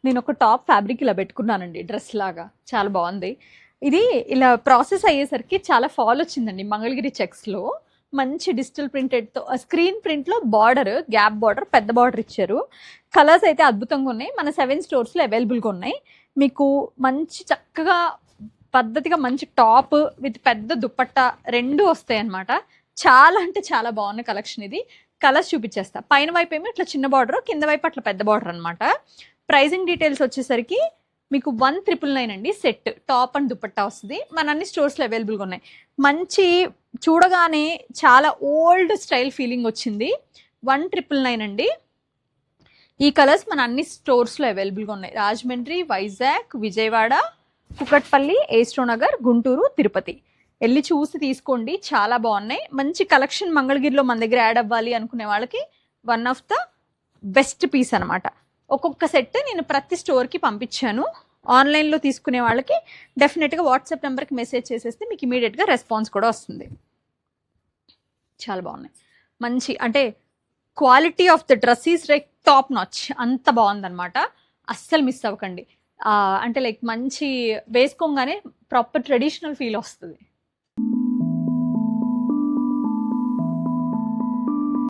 నేను ఒక top fabric ఇలా పెట్టుకున్నానండి, డ్రెస్ లాగా చాలా బాగుంది. ఇది ఇలా ప్రాసెస్ అయ్యేసరికి చాలా ఫాల్ వచ్చిందండి. మంగళగిరి చెక్స్లో మంచి డిజిటల్ ప్రింటెడ్తో స్క్రీన్ ప్రింట్లో బార్డర్, గ్యాప్ బార్డర్, పెద్ద బార్డర్ ఇచ్చారు. కలర్స్ అయితే అద్భుతంగా ఉన్నాయి. మన 7 స్టోర్స్లో అవైలబుల్గా ఉన్నాయి. మీకు మంచి చక్కగా పద్ధతిగా మంచి టాప్ విత్ పెద్ద దుప్పట్టా రెండు వస్తాయి అన్నమాట. చాలా అంటే చాలా బాగున్న కలెక్షన్ ఇది. కలర్స్ చూపించేస్తా. పైన వైపు ఏమో ఇట్లా చిన్న బార్డర్, కింద వైపు అట్లా పెద్ద బార్డర్ అనమాట. ప్రైజింగ్ డీటెయిల్స్ వచ్చేసరికి మీకు 1999 అండి. సెట్ టాప్ అండ్ దుపట్టా వస్తుంది. మన అన్ని స్టోర్స్లో అవైలబుల్గా ఉన్నాయి. మంచి చూడగానే చాలా ఓల్డ్ స్టైల్ ఫీలింగ్ వచ్చింది. 1999 అండి. ఈ కలర్స్ మన అన్ని స్టోర్స్లో అవైలబుల్గా ఉన్నాయి. రాజమండ్రి, వైజాగ్, విజయవాడ, కుకట్పల్లి, ఏస్ట్రో నగర్, గుంటూరు, తిరుపతి. వెళ్ళి చూసి తీసుకోండి, చాలా బాగున్నాయి. మంచి కలెక్షన్ మంగళగిరిలో మన దగ్గర యాడ్ అవ్వాలి అనుకునే వాళ్ళకి one of the best piece అనమాట. ఒక్కొక్క సెట్ నేను ప్రతి స్టోర్కి పంపించాను. ఆన్లైన్లో తీసుకునే వాళ్ళకి డెఫినెట్గా వాట్సాప్ నెంబర్కి మెసేజ్ చేసేస్తే మీకు ఇమీడియట్గా రెస్పాన్స్ కూడా వస్తుంది. చాలా బాగున్నాయి. మంచి అంటే quality of the dress is like top notch. అంత బాగుందన్నమాట. అస్సలు మిస్ అవ్వకండి. అంటే లైక్ మంచి వేసుకోగానే ప్రాపర్ ట్రెడిషనల్ ఫీల్ వస్తుంది.